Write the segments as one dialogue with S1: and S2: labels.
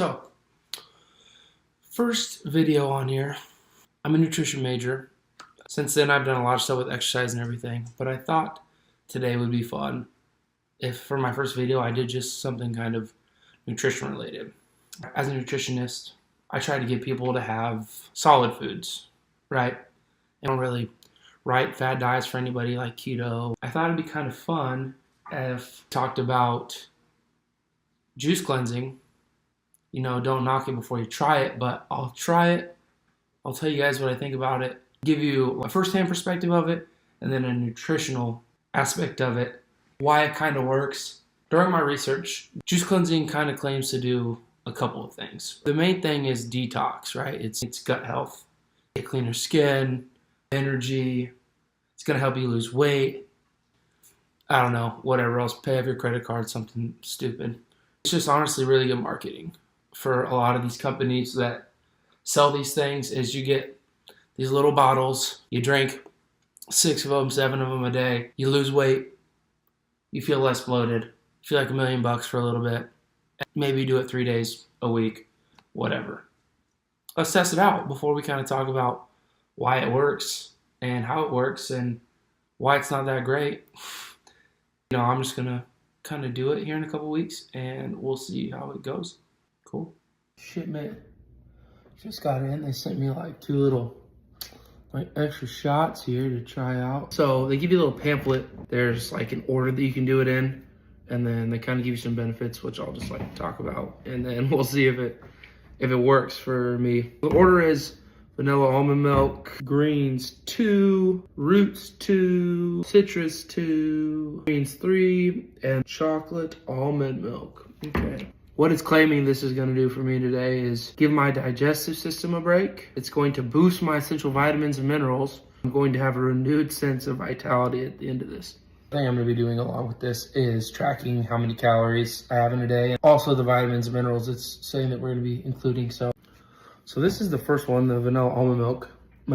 S1: So, first video on here. I'm a nutrition major. Since then, I've done a lot of stuff with exercise and everything, but I thought today would be fun if for my first video I did just something kind of nutrition related. As a nutritionist, I try to get people to have solid foods, right? I don't really write fad diets for anybody like keto. I thought it'd be kind of fun if I talked about juice cleansing. You know, don't knock it before you try it, but I'll try it. I'll tell you guys what I think about it, give you a first-hand perspective of it, and then a nutritional aspect of it, why it kind of works. During my research, juice cleansing kind of claims to do a couple of things. The main thing is detox, right? It's gut health. Get cleaner skin, energy. It's going to help you lose weight. I don't know, whatever else. Pay off your credit card, something stupid. It's just honestly really good marketing for a lot of these companies that sell these things. Is you get these little bottles, you drink 6 of them, 7 of them a day, you lose weight, you feel less bloated, you feel like $1 million for a little bit, maybe do it 3 days a week, whatever. Let's test it out before we kind of talk about why it works and how it works and why it's not that great. You know, I'm just gonna kind of do it here in a couple weeks and we'll see how it goes. Cool. Shit, man. Just got in. They sent me like 2 little extra shots here to try out. So they give you a little pamphlet. There's like an order that you can do it in, and then they kind of give you some benefits, which I'll just like talk about, and then we'll see if it works for me. The order is vanilla almond milk, greens 2, roots 2, citrus 2, greens 3, and chocolate almond milk. Okay. What it's claiming this is going to do for me today is give my digestive system a break. It's going to boost my essential vitamins and minerals. I'm going to have a renewed sense of vitality at the end of this. The thing I'm going to be doing along with this is tracking how many calories I have in a day, and also the vitamins and minerals it's saying that we're going to be including. So this is the first one, the vanilla almond milk.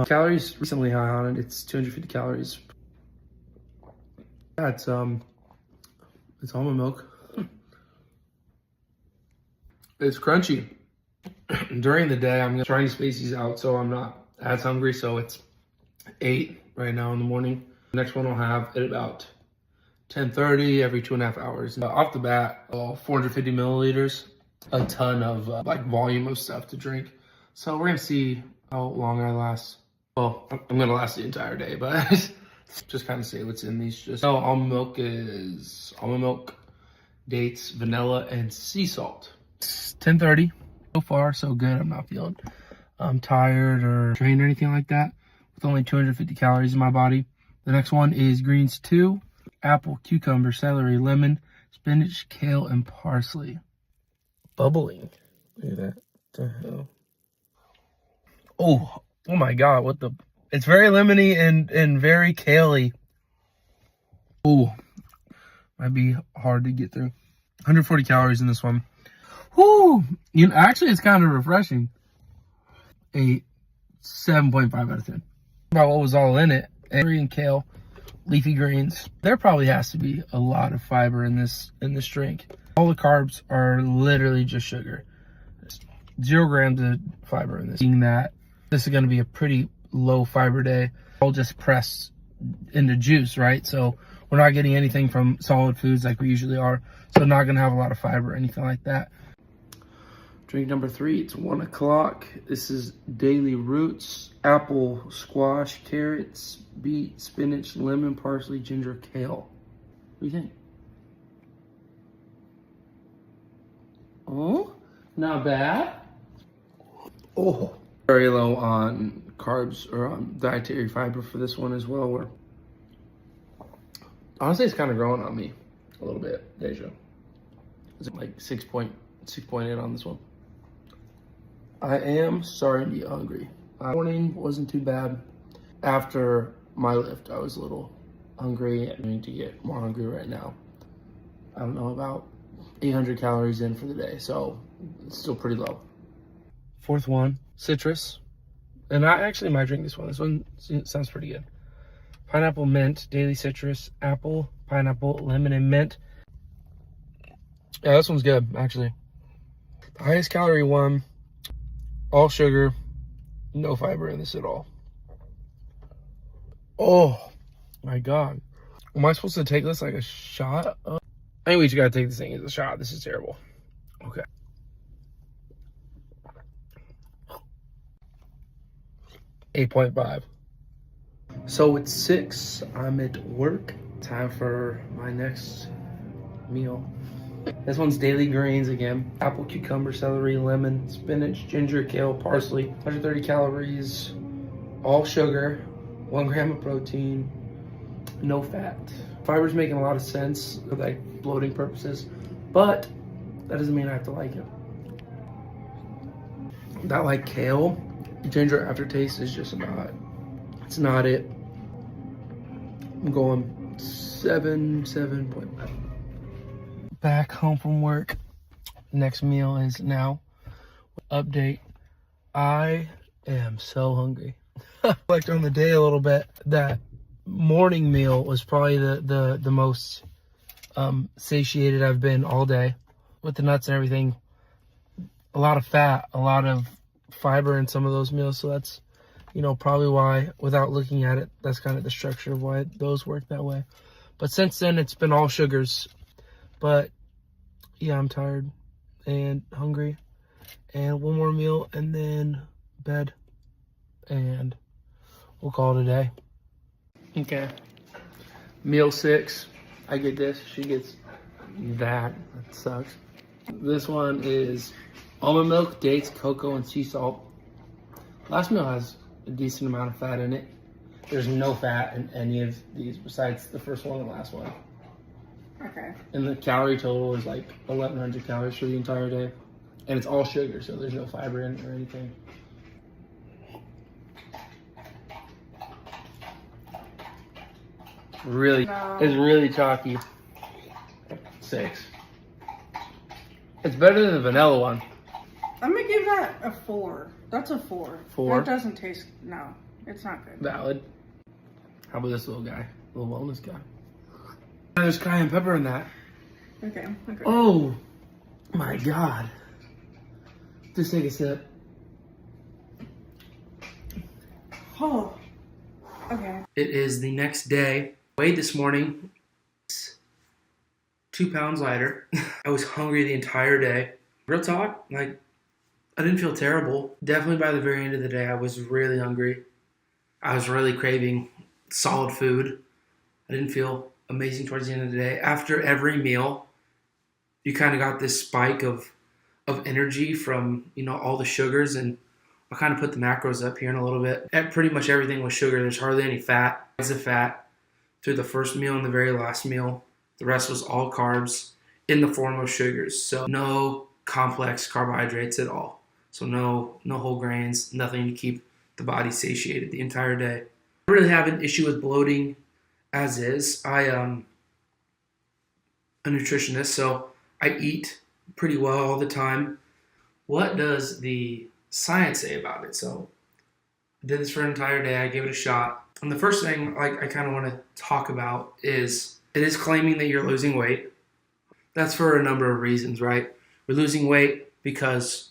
S1: Calories recently high on it. It's 250 calories. Yeah, it's almond milk. It's crunchy. During the day, I'm trying to space these out so I'm not as hungry. So it's 8 right now in the morning. The next one I'll have at about 10:30 every 2.5 hours. Off the bat, 450 milliliters, a ton of like volume of stuff to drink. So we're gonna see how long I last. Well, I'm gonna last the entire day, but just kind of say what's in these. Just almond milk is almond milk, dates, vanilla, and sea salt. 10:30. So far, so good. I'm not feeling tired or drained or anything like that. With only 250 calories in my body. The next one is greens 2, apple, cucumber, celery, lemon, spinach, kale, and parsley. Bubbling. Look at that. What the hell? Oh my God! What the? It's very lemony and very kale-y. Oh, might be hard to get through. 140 calories in this one. Whoo! You know, actually, it's kind of refreshing. A 7.5 out of 10. About what was all in it: celery and kale, leafy greens. There probably has to be a lot of fiber in this drink. All the carbs are literally just sugar. 0 grams of fiber in this. Being that this is going to be a pretty low fiber day, all just pressed into juice, right? So we're not getting anything from solid foods like we usually are. So not going to have a lot of fiber or anything like that. Drink number 3, it's 1 o'clock. This is daily roots, apple, squash, carrots, beet, spinach, lemon, parsley, ginger, kale. What do you think? Oh, not bad. Oh, very low on carbs or on dietary fiber for this one as well. Where honestly, it's kind of growing on me a little bit. Deja. Is it like 6.8 on this one? I am starting to be hungry. Morning wasn't too bad. After my lift, I was a little hungry. I need to get more hungry right now. I don't know, about 800 calories in for the day, so it's still pretty low. Fourth one, citrus. And I actually might drink this one. This one sounds pretty good. Pineapple, mint, daily citrus, apple, pineapple, lemon, and mint. Yeah, this one's good, actually. The highest calorie one, all sugar, no fiber in this at all. Oh my God. Am I supposed to take this like a shot? Anyways, you gotta take this thing as a shot. This is terrible. Okay. $8.5. So it's 6. I'm at work. Time for my next meal. This one's daily greens again. Apple, cucumber, celery, lemon, spinach, ginger, kale, parsley. 130 calories, all sugar, 1 gram of protein, no fat. Fiber's making a lot of sense for like bloating purposes, but that doesn't mean I have to like it. That like kale, ginger aftertaste is just not, it's not it. I'm going 7.5. Back home from work. Next meal is now. Update. I am so hungry. Reflect on the day a little bit. That morning meal was probably the most satiated I've been all day, with the nuts and everything. A lot of fat, a lot of fiber in some of those meals. So that's, probably why, without looking at it, that's kind of the structure of why those work that way. But since then, it's been all sugars. But yeah, I'm tired and hungry. And one more meal and then bed. And we'll call it a day. Okay. Meal 6. I get this. She gets that. That sucks. This one is almond milk, dates, cocoa, and sea salt. Last meal has a decent amount of fat in it. There's no fat in any of these besides the first one and the last one.
S2: Okay.
S1: And the calorie total is like 1,100 calories for the entire day. And it's all sugar, so there's no fiber in it or anything. Really, no. It's really chalky. 6. It's better than the vanilla one.
S2: I'm gonna give that a 4. That's a 4.
S1: 4?
S2: It doesn't taste, no, it's not good.
S1: Valid. How about this little guy? Little wellness guy. There's cayenne pepper in that.
S2: Okay.
S1: Oh my God. Just take a sip.
S2: Oh, okay.
S1: It is the next day. Weighed this morning. 2 pounds lighter. I was hungry the entire day. Real talk, like, I didn't feel terrible. Definitely by the very end of the day, I was really hungry. I was really craving solid food. I didn't feel amazing towards the end of the day. After every meal, you kind of got this spike of energy from, all the sugars, and I'll kind of put the macros up here in a little bit. Pretty much everything was sugar. There's hardly any fat. It's the fat through the first meal and the very last meal. The rest was all carbs in the form of sugars. So no complex carbohydrates at all. So no whole grains, nothing to keep the body satiated the entire day. I really have an issue with bloating as is. I am a nutritionist, so I eat pretty well all the time. What does the science say about it? So I did this for an entire day. I gave it a shot. And the first thing I kind of want to talk about is it is claiming that you're losing weight. That's for a number of reasons, right? We're losing weight because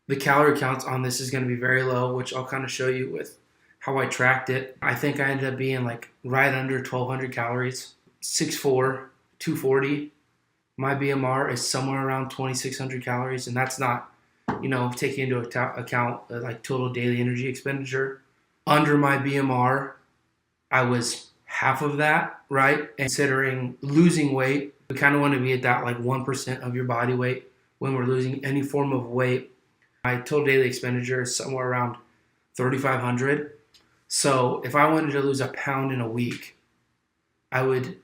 S1: the calorie count on this is going to be very low, which I'll kind of show you with how I tracked it. I think I ended up being like right under 1,200 calories, 6'4", 240. My BMR is somewhere around 2,600 calories, and that's not, taking into account like total daily energy expenditure. Under my BMR, I was half of that, right? And considering losing weight, we kind of want to be at that like 1% of your body weight when we're losing any form of weight. My total daily expenditure is somewhere around 3,500. So if I wanted to lose a pound in a week, I would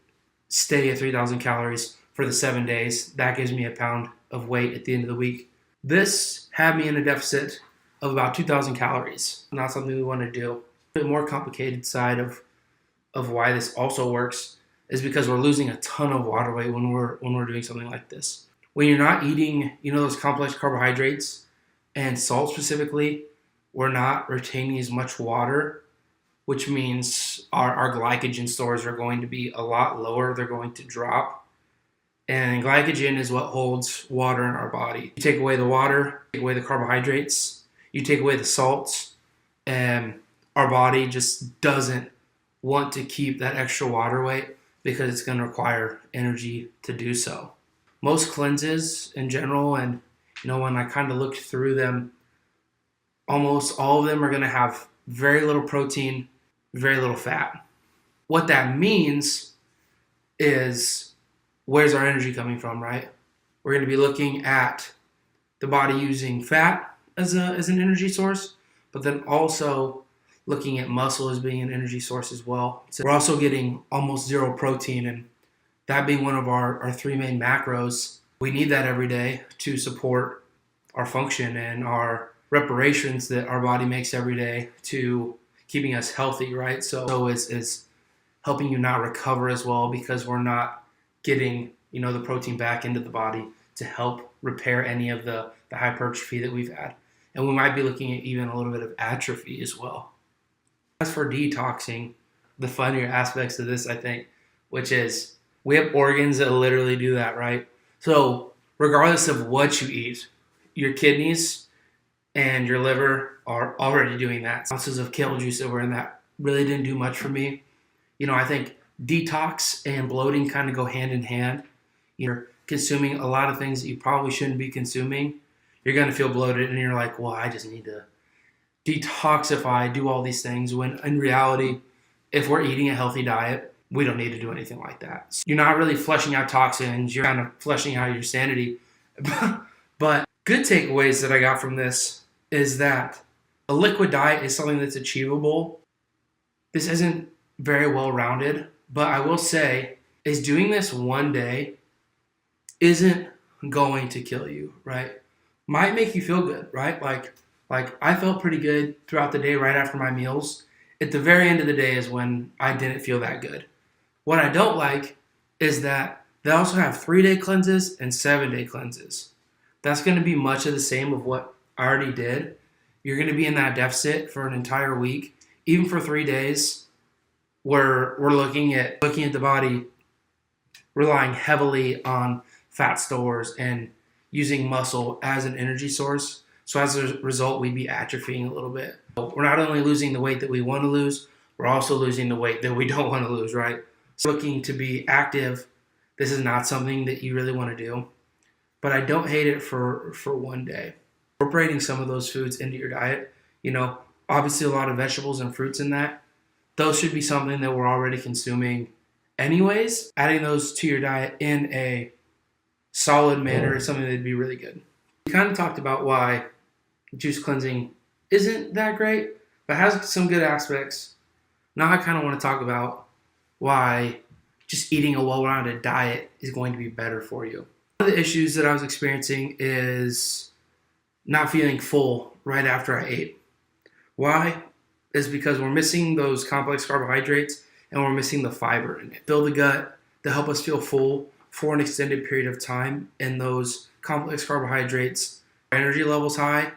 S1: stay at 3,000 calories for the 7 days. That gives me a pound of weight at the end of the week. This had me in a deficit of about 2,000 calories. Not something we want to do. The more complicated side of why this also works is because we're losing a ton of water weight when we're doing something like this. When you're not eating, those complex carbohydrates and salt specifically, we're not retaining as much water, which means our glycogen stores are going to be a lot lower. They're going to drop. And glycogen is what holds water in our body. You take away the water, take away the carbohydrates, you take away the salts, and our body just doesn't want to keep that extra water weight because it's going to require energy to do so. Most cleanses in general, and when I kind of looked through them, almost all of them are going to have very little protein, very little fat. What that means is, where's our energy coming from, right? We're going to be looking at the body using fat as an energy source, but then also looking at muscle as being an energy source as well. So we're also getting almost zero protein, and that being one of our three main macros. We need that every day to support our function and our reparations that our body makes every day to keeping us healthy, right? So is helping you not recover as well, because we're not getting the protein back into the body to help repair any of the hypertrophy that we've had. And we might be looking at even a little bit of atrophy as well. As for detoxing, the funnier aspects of this, I think, which is we have organs that literally do that, right? So regardless of what you eat, your kidneys and your liver are already doing that. Ounces of kale juice that were in that really didn't do much for me. I think detox and bloating kind of go hand in hand. You're consuming a lot of things that you probably shouldn't be consuming. You're going to feel bloated and you're like, well, I just need to detoxify, do all these things. When in reality, if we're eating a healthy diet, we don't need to do anything like that. So you're not really flushing out toxins. You're kind of flushing out your sanity. But good takeaways that I got from this is that a liquid diet is something that's achievable. This isn't very well rounded, but I will say is doing this one day isn't going to kill you, right? Might make you feel good, right? Like I felt pretty good throughout the day right after my meals. At the very end of the day is when I didn't feel that good. What I don't like is that they also have 3-day cleanses and 7-day cleanses. That's going to be much of the same of what I already did. You're going to be in that deficit for an entire week. Even for 3 days, we're looking at the body relying heavily on fat stores and using muscle as an energy source. So as a result, we'd be atrophying a little bit. We're not only losing the weight that we want to lose, we're also losing the weight that we don't want to lose, right? So looking to be active, this is not something that you really want to do. But I don't hate it for one day. Incorporating some of those foods into your diet, obviously a lot of vegetables and fruits in that. Those should be something that we're already consuming anyways. Adding those to your diet in a solid manner is something that'd be really good. We kind of talked about why juice cleansing isn't that great, but has some good aspects. Now I kind of want to talk about why just eating a well-rounded diet is going to be better for you. One of the issues that I was experiencing is not feeling full right after I ate. Why? Is because we're missing those complex carbohydrates and we're missing the fiber in it. Fill the gut to help us feel full for an extended period of time, and those complex carbohydrates, energy levels high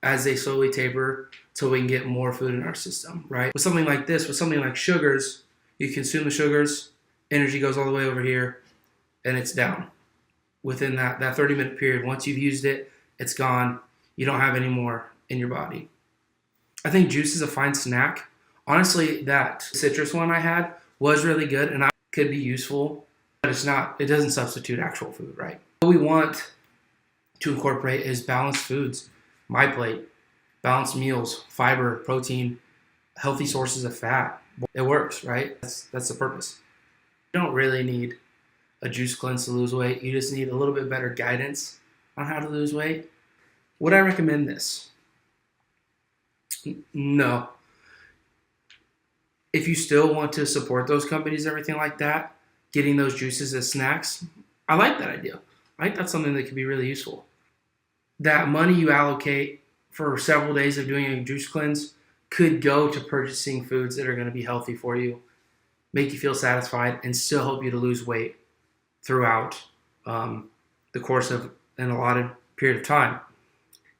S1: as they slowly taper till we can get more food in our system, right? With something like this, with something like sugars, you consume the sugars, energy goes all the way over here, and it's down. Within that 30-minute period, once you've used it, it's gone. You don't have any more in your body. I think juice is a fine snack. Honestly, that citrus one I had was really good and I could be useful, but it doesn't substitute actual food, right? What we want to incorporate is balanced foods. My plate, balanced meals, fiber, protein, healthy sources of fat. It works, right? That's the purpose. You don't really need a juice cleanse to lose weight. You just need a little bit better guidance on how to lose weight. Would I recommend this? No. If you still want to support those companies and everything like that, getting those juices as snacks, I like that idea. I think that's something that could be really useful. That money you allocate for several days of doing a juice cleanse could go to purchasing foods that are going to be healthy for you, make you feel satisfied, and still help you to lose weight throughout the course of an allotted period of time.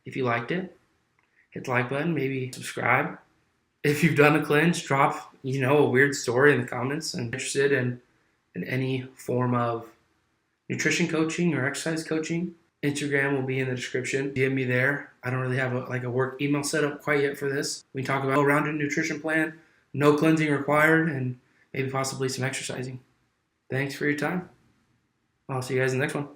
S1: If you liked it, hit the like button, maybe subscribe. If you've done a cleanse, drop a weird story in the comments. I'm interested in any form of nutrition coaching or exercise coaching. Instagram will be in the description. DM me there. I don't really have a work email set up quite yet for this. We talk about a rounded nutrition plan, no cleansing required, and maybe possibly some exercising. Thanks for your time. I'll see you guys in the next one.